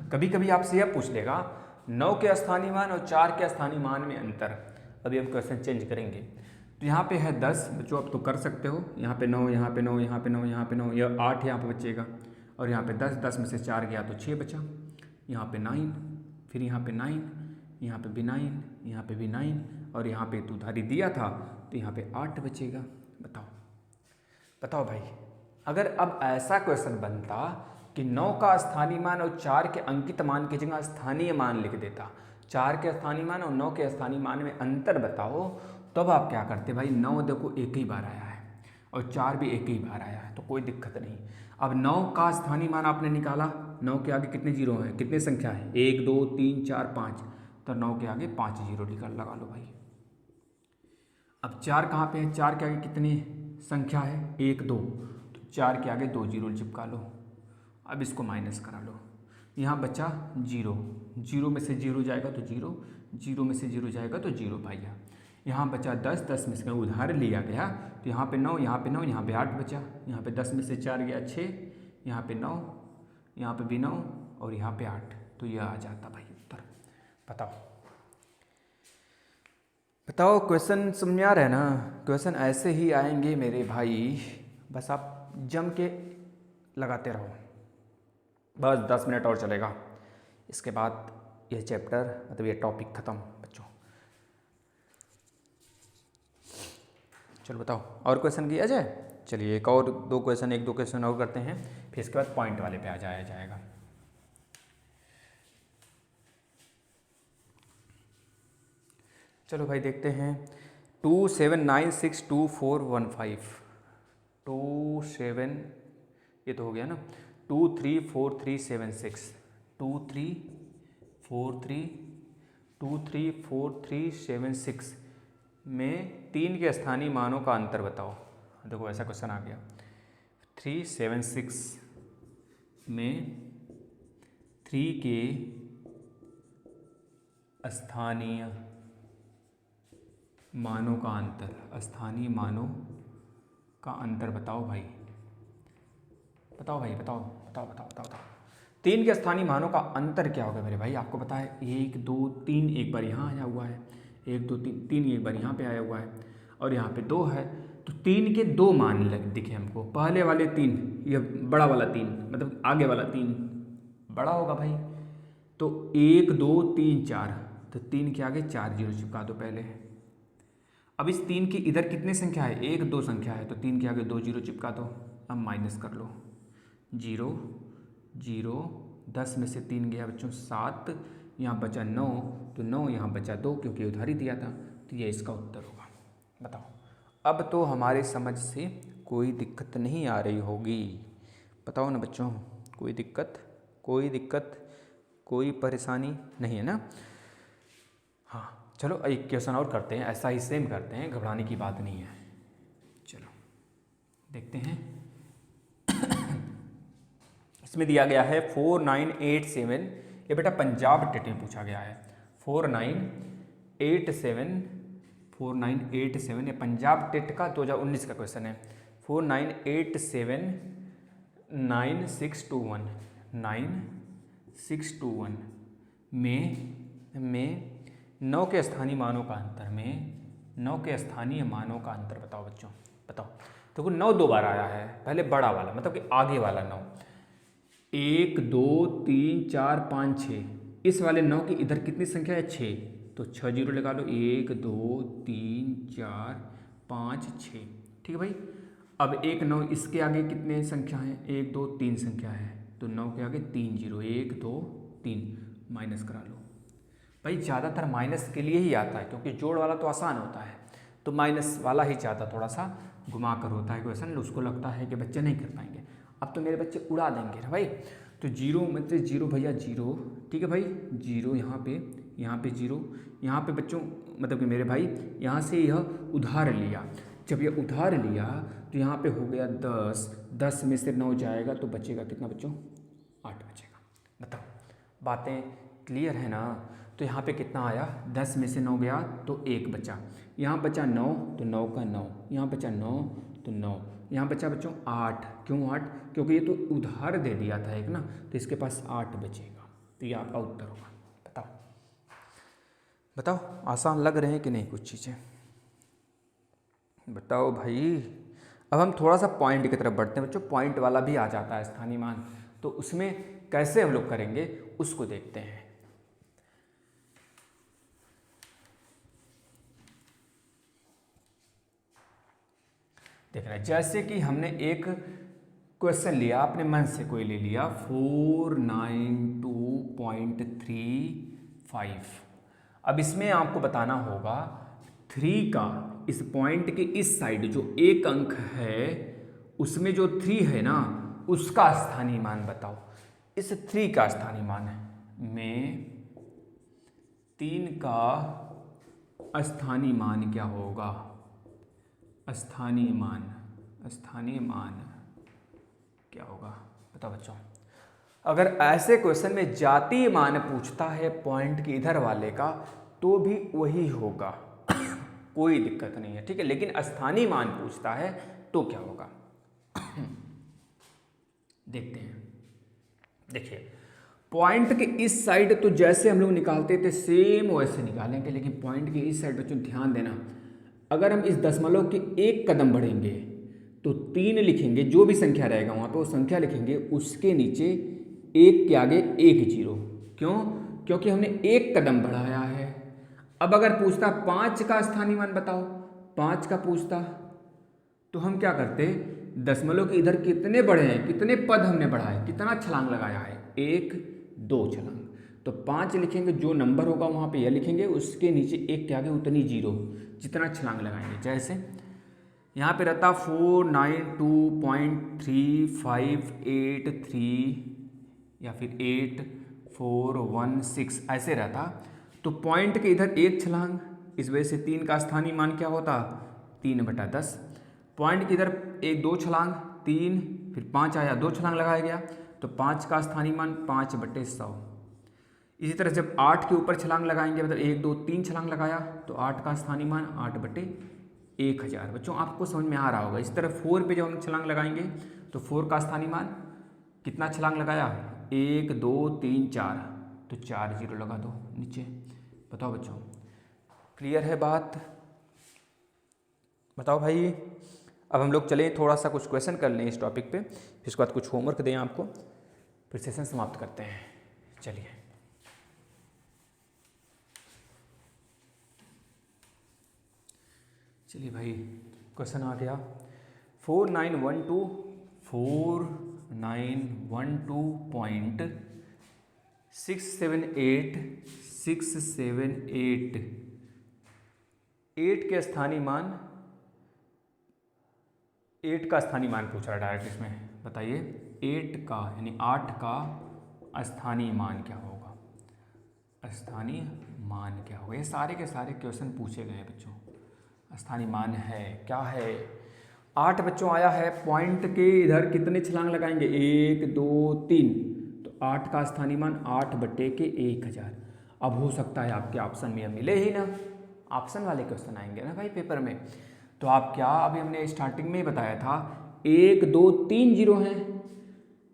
कभी कभी आपसे यह पूछ लेगा 9 के स्थानीय मान और 4 के स्थानीय मान में अंतर। अभी हम क्वेश्चन चेंज करेंगे। तो यहाँ पे है 10 बच्चों, आप तो कर सकते हो। यहाँ पे 9, यहाँ पे 9, यहाँ पे 9, यहाँ पे 9, यह 8 यहाँ पे बचेगा। और यहाँ पे 10, 10 में से 4 गया तो 6 बचा। यहाँ पे 9, फिर यहाँ पे 9, यहाँ पे भी 9, यहाँ पे भी 9, और यहाँ पे तो उधारी दिया था तो यहाँ पे 8 बचेगा। बताओ बताओ भाई, अगर अब ऐसा क्वेश्चन बनता कि 9 का स्थानीय मान और 4 के अंकित मान की जगह स्थानीय मान लिख देता, 4 के स्थानीय मान और 9 के स्थानीय मान में अंतर बताओ, तब आप क्या करते भाई? 9 देखो एक ही बार आया है और 4 भी एक ही बार आया है, तो कोई दिक्कत नहीं। अब 9 का स्थानीय मान आपने निकाला, 9 के आगे कितने जीरो हैं, कितने संख्या है? 1 2 3 4 5, तो 9 के आगे 5 जीरो लगा लो भाई। अब 4 कहाँ पे है? 4 के आगे कितनी संख्या है? 1 2, तो 4 के आगे 2 जीरो चिपका लो। अब इसको माइनस करा लो, यहाँ बचा 0, 0 में से 0 जाएगा तो 0, 0 में से 0 जाएगा तो 0 भैया। यहाँ बचा 10, 10 में से उधार लिया गया तो यहाँ पे 9, यहाँ पे 9, यहाँ पे 8 बचा। यहाँ पे 10 में से 4 गया 6, यहाँ पे 9, यहाँ पे भी 9 और यहाँ पे 8, तो यह आ जाता भाई उत्तर। बताओ बताओ, क्वेश्चन समझ में आ रहा है ना? क्वेश्चन ऐसे ही आएंगे मेरे भाई, बस आप जम के लगाते रहो। बस 10 मिनट और चलेगा, इसके बाद यह चैप्टर मतलब यह टॉपिक ख़त्म बच्चों। चलो बताओ, और क्वेश्चन किया जाए? चलिए एक और दो क्वेश्चन और करते हैं, फिर इसके बाद पॉइंट वाले पे आ जाया जाएगा। चलो भाई देखते हैं। 27962415, 27 ये तो हो गया ना, 234376, 234376 में 3 के स्थानीय मानों का अंतर बताओ। देखो ऐसा क्वेश्चन आ गया, 376 में 3 के स्थानीय मानों का अंतर, स्थानीय मानों का अंतर बताओ भाई। बताओ भाई, बताओ बताओ बताओ बताओ बताओ 3 के स्थानीय मानों का अंतर क्या होगा मेरे भाई? आपको पता है 1 2 3 एक बार यहाँ आया हुआ है, 1 2 3 3 एक बार यहाँ पे आया हुआ है, और यहाँ पे 2 है, तो 3 के 2 मान दिखे हमको। पहले वाले 3, ये बड़ा वाला 3 मतलब आगे वाला 3 बड़ा होगा भाई, तो 1 2 3 4, तो 3 के आगे 4 जीरो चिपका दो पहले। अब इस 3 की इधर कितनी संख्या है? 1 2 संख्या है, तो 3 के आगे 2 जीरो चिपका दो। अब माइनस कर लो, 0 0, 10 में से 3 गया बच्चों 7, यहाँ बचा 9, तो 9 यहाँ बचा 2 क्योंकि उधारी दिया था, तो ये इसका उत्तर होगा। बताओ, अब तो हमारे समझ से कोई दिक्कत नहीं आ रही होगी। बताओ ना बच्चों, कोई दिक्कत कोई परेशानी नहीं है ना? हाँ चलो एक क्वेश्चन और करते हैं, ऐसा ही सेम करते हैं, घबराने की बात नहीं है। चलो देखते हैं। इसमें दिया गया है 4987, ये बेटा पंजाब टेट में पूछा गया है। 4987 ये पंजाब टेट का 2019 का क्वेश्चन है। 49879621 में 9 के स्थानीय मानों का अंतर, में 9 के स्थानीय मानों का अंतर बताओ बच्चों। बताओ, देखो 9 2 बार आया है, पहले बड़ा वाला मतलब कि आगे वाला 9, 1 2 3 4 5 6, इस वाले 9 की इधर कितनी संख्या है? 6, तो 6 जीरो लगा लो, 1 2 3 4 5 6, ठीक है भाई। अब एक 9 इसके आगे कितने संख्या है? 1 2 3 संख्या है, तो 9 के आगे 3 जीरो, 1 2 3, माइनस करा लो भाई। ज़्यादातर माइनस के लिए ही आता है, क्योंकि जोड़ वाला तो आसान होता है, तो माइनस वाला ही ज़्यादा थोड़ा सा घुमा कर होता है क्वेश्चन, उसको लगता है कि बच्चे नहीं कर पाएंगे। अब तो मेरे बच्चे उड़ा देंगे ना भाई, तो 0 मतलब 0 भैया 0, ठीक है भाई, 0 यहाँ पे 0, यहाँ पे बच्चों मतलब कि मेरे भाई यहाँ से यह उधार लिया, जब यह उधार लिया तो यहाँ पे हो गया 10, 10 में से 9 जाएगा तो बचेगा कितना बच्चों? 8 बचेगा। बताओ, बातें क्लियर है ना? तो यहाँ पे कितना आया? 10 में से 9 गया तो 1 बचा, यहाँ बचा 9 तो 9 का 9, यहाँ बचा 9 तो 9, यहाँ बचा बच्चों 8। क्यों 8? क्योंकि ये तो उधार दे दिया था एक ना, तो इसके पास 8 बचेगा, तो ये आपका उत्तर होगा। बताओ, आसान लग रहे हैं कि नहीं कुछ चीज़ें? बताओ भाई। अब हम थोड़ा सा पॉइंट की तरफ बढ़ते हैं बच्चों, पॉइंट वाला भी आ जाता है स्थानीय मान, तो उसमें कैसे हम लोग करेंगे उसको देखते हैं। देखना, जैसे कि हमने एक क्वेश्चन लिया, अपने मन से कोई ले लिया 492.35। अब इसमें आपको बताना होगा 3 का इस पॉइंट के इस साइड जो एक अंक है उसमें जो 3 है ना उसका स्थानीय मान बताओ। इस 3 का स्थानीय मान है में 3 का स्थानीय मान क्या होगा? स्थानीय मान क्या होगा बताओ बच्चों। अगर ऐसे क्वेश्चन में जातीय मान पूछता है पॉइंट के इधर वाले का तो भी वही होगा कोई दिक्कत नहीं है, ठीक है। लेकिन स्थानीय मान पूछता है तो क्या होगा देखते हैं। देखिए, पॉइंट के इस साइड तो जैसे हम लोग निकालते थे सेम वैसे निकालेंगे, लेकिन पॉइंट के इस साइड बच्चों ध्यान देना, अगर हम इस दशमलव के एक कदम बढ़ेंगे तो 3 लिखेंगे, जो भी संख्या रहेगा वहाँ पे वो संख्या लिखेंगे, उसके नीचे एक के आगे एक जीरो। क्यों? क्योंकि हमने एक कदम बढ़ाया है। अब अगर पूछता 5 का स्थानीय मान बताओ, 5 का पूछता तो हम क्या करते, दशमलव के इधर कितने बढ़े हैं, कितने पद हमने बढ़ाए, कितना छलांग लगाया है, 1 2 छलांग। तो 5 लिखेंगे, जो नंबर होगा वहाँ पे यह लिखेंगे, उसके नीचे एक के आगे उतनी जीरो, जितना छलांग लगाएंगे। जैसे यहाँ पे रहता 492.3583 या फिर 8416 ऐसे रहता, तो पॉइंट के इधर एक छलांग, इस वजह से 3 का स्थानीय मान क्या होता 3/10। पॉइंट के इधर 1 2 छलांग 3, फिर 5 आया 2 छलांग लगाया गया, तो 5 का स्थानीय मान 5/100। इसी तरह जब 8 के ऊपर छलांग लगाएंगे, मतलब 1 2 3 छलांग लगाया तो 8 का स्थानीय मान 8/1000। बच्चों आपको समझ में आ रहा होगा। इस तरह 4 पे जब हम छलांग लगाएंगे तो 4 का स्थानीय मान कितना छलांग लगाया, 1 2 3 4, तो 4 जीरो लगा दो नीचे। बताओ बच्चों, क्लियर है बात? बताओ भाई। अब हम लोग चलें थोड़ा सा कुछ क्वेश्चन कर लें इस टॉपिक पे, फिर उसके बाद कुछ होमवर्क दें आपको, फिर सेशन समाप्त करते हैं। चलिए, चलिए भाई, क्वेश्चन आ गया 4912678 8 के स्थानीय मान, 8 का स्थानीय मान पूछ रहा है डायरेक्ट इसमें। बताइए 8 का यानी 8 का स्थानीय मान क्या होगा? स्थानीय मान क्या होगा? ये सारे के सारे क्वेश्चन पूछे गए हैं बच्चों। स्थानीय मान है क्या है? 8 बच्चों आया है, पॉइंट के इधर कितने छलांग लगाएंगे, 1 2 3, तो 8 का स्थानीय मान 8/1000। अब हो सकता है आपके ऑप्शन में मिले ही ना, ऑप्शन वाले क्वेश्चन आएंगे ना भाई पेपर में, तो आप क्या, अभी हमने स्टार्टिंग में ही बताया था 1 2 3 जीरो हैं,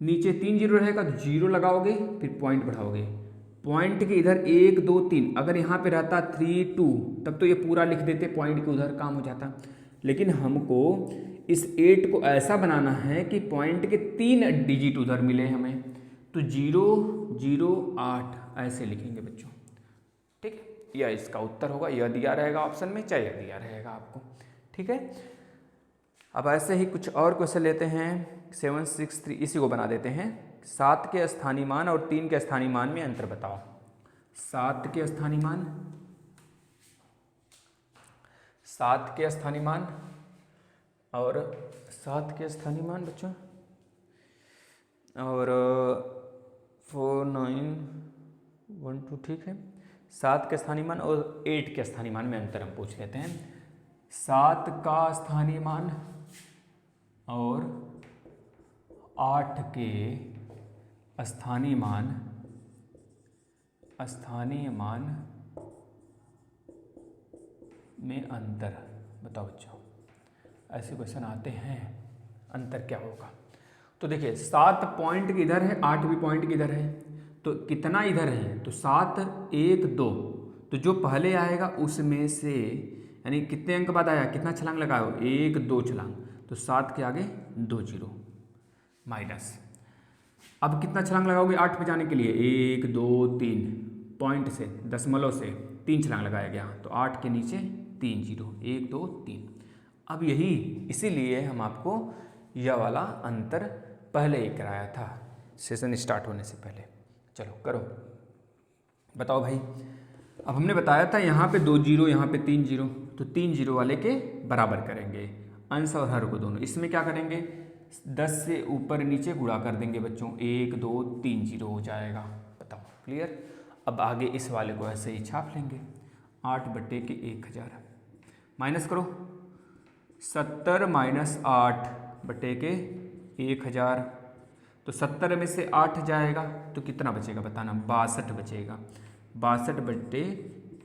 नीचे 3 जीरो रहेगा तो जीरो लगाओगे, फिर पॉइंट बढ़ाओगे, पॉइंट के इधर 1 2 3, अगर यहाँ पे रहता 3 2 तब तो ये पूरा लिख देते, पॉइंट के उधर काम हो जाता। लेकिन हमको इस 8 को ऐसा बनाना है कि पॉइंट के 3 डिजिट उधर मिले हमें, तो 0 0 8 ऐसे लिखेंगे बच्चों, ठीक है। यह इसका उत्तर होगा, यह दिया रहेगा ऑप्शन में, चाहे यह दिया रहेगा आपको, ठीक है। अब ऐसे ही कुछ और क्वेश्चन लेते हैं 763, इसी को बना देते हैं। 7 के स्थानीय मान और 3 के स्थानीय मान में अंतर बताओ। 7 के स्थानीय मान, 7 के स्थानीय मान और 7 के स्थानीय मान बच्चों, और 4912, ठीक है। 7 के स्थानीय मान और 8 के स्थानीय मान में अंतर हम पूछ लेते हैं। 7 का स्थानीय मान और 8 के स्थानीय मान में अंतर बताओ बच्चों। ऐसे क्वेश्चन आते हैं, अंतर क्या होगा? तो देखिए 7 पॉइंट की इधर है, 8 भी पॉइंट की इधर है, तो कितना इधर है, तो 7 1 2, तो जो पहले आएगा उसमें से यानी कितने अंक बाद आया, कितना छलांग लगाओ, 1 2 छलांग, तो 7 के आगे 2 जीरो माइनस। अब कितना छलांग लगाओगे 8 पे जाने के लिए, 1 2 3 पॉइंट से दशमलव से 3 छलांग लगाया गया, तो 8 के नीचे 3 जीरो, 1 2 3। अब यही इसीलिए हम आपको यह वाला अंतर पहले ही कराया था सेशन स्टार्ट होने से पहले। चलो करो, बताओ भाई। अब हमने बताया था यहाँ पे 2 जीरो, यहाँ पे 3 जीरो, तो 3 जीरो वाले के बराबर करेंगे अंश और हर को दोनों। इसमें क्या करेंगे, 10 से ऊपर नीचे गुणा कर देंगे बच्चों, 1 2 3 जीरो हो जाएगा। बताओ, क्लियर। अब आगे इस वाले को ऐसे ही छाप लेंगे, 8 बटे के 1000 माइनस करो, 70 माइनस 8 बटे के 1000, तो 70 में से 8 जाएगा तो कितना बचेगा बताना, 62 बचेगा, 62 बटे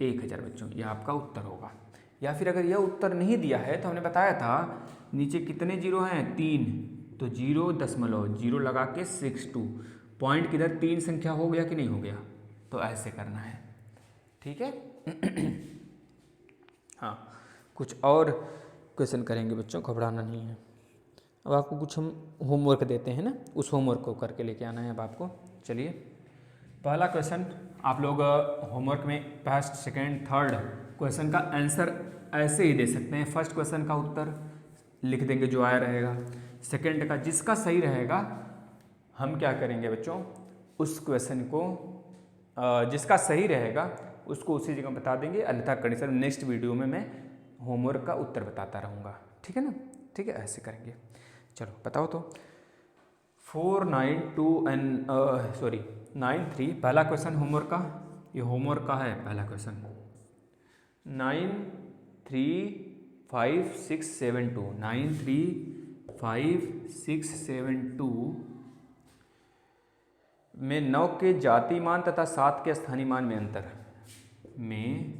1000 बच्चों, यह आपका उत्तर होगा। या फिर अगर यह उत्तर नहीं दिया है तो हमने बताया था नीचे कितने जीरो हैं, 3, तो 0.0 लगा के 62, पॉइंट किधर 3 संख्या हो गया कि नहीं हो गया, तो ऐसे करना है, ठीक है। हाँ, कुछ और क्वेश्चन करेंगे बच्चों, घबराना नहीं है। अब आपको कुछ हम होमवर्क देते हैं ना, उस होमवर्क को करके लेके आना है अब आपको। चलिए, पहला क्वेश्चन आप लोग होमवर्क में फर्स्ट सेकंड थर्ड क्वेश्चन का आंसर ऐसे ही दे सकते हैं। फर्स्ट क्वेश्चन का उत्तर लिख देंगे जो आया रहेगा, सेकंड का जिसका सही रहेगा हम क्या करेंगे बच्चों, उस क्वेश्चन को जिसका सही रहेगा उसको उसी जगह बता देंगे, अन्यथा कंडीशन नेक्स्ट वीडियो में मैं होमवर्क का उत्तर बताता रहूँगा, ठीक है ना। ठीक है, ऐसे करेंगे। चलो बताओ तो, 9 3 पहला क्वेश्चन होमवर्क का, ये होमवर्क का है पहला क्वेश्चन। 9 3 5 6 7 2 9 3 5 6 7 2 में 9 के जाति मान तथा 7 के स्थानीय मान में अंतर, में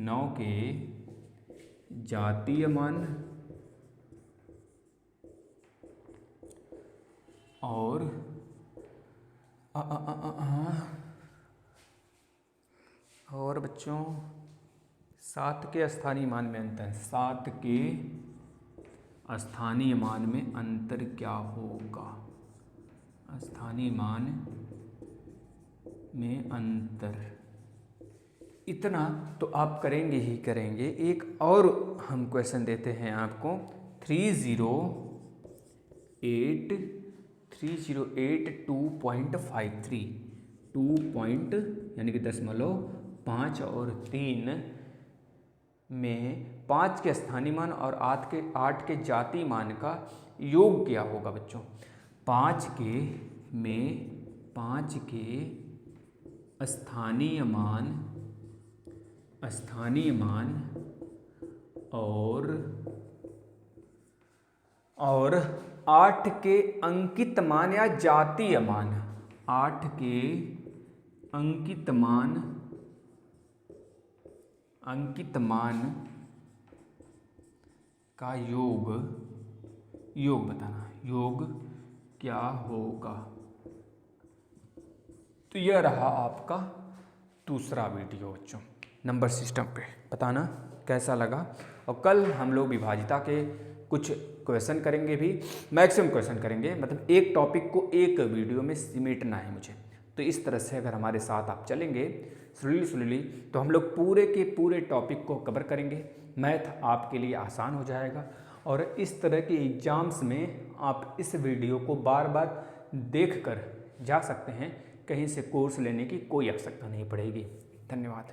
9 के जातीय मान और बच्चों 7 के स्थानीय मान में अंतर, 7 के स्थानीय मान में अंतर क्या होगा, स्थानीय मान में अंतर, इतना तो आप करेंगे ही करेंगे। एक और हम क्वेश्चन देते हैं आपको, 308 2.53 2 यानी कि 0.5 और 3 में 5 के स्थानीय मान और 8 के जातीय मान का योग क्या होगा बच्चों। 5 के स्थानीय मान और 8 के अंकित मान या जातीय मान, 8 के अंकित मान का योग बताना, योग क्या होगा। तो यह रहा आपका दूसरा वीडियो बच्चों, नंबर सिस्टम पे। बताना कैसा लगा। और कल हम लोग विभाजिता के कुछ क्वेश्चन करेंगे भी, मैक्सिमम क्वेश्चन करेंगे, मतलब एक टॉपिक को एक वीडियो में सिमेटना है मुझे। तो इस तरह से अगर हमारे साथ आप चलेंगे स्लोली तो हम लोग पूरे के पूरे टॉपिक को कवर करेंगे। मैथ आपके लिए आसान हो जाएगा और इस तरह के एग्ज़ाम्स में आप इस वीडियो को बार बार देख कर जा सकते हैं, कहीं से कोर्स लेने की कोई आवश्यकता नहीं पड़ेगी। धन्यवाद।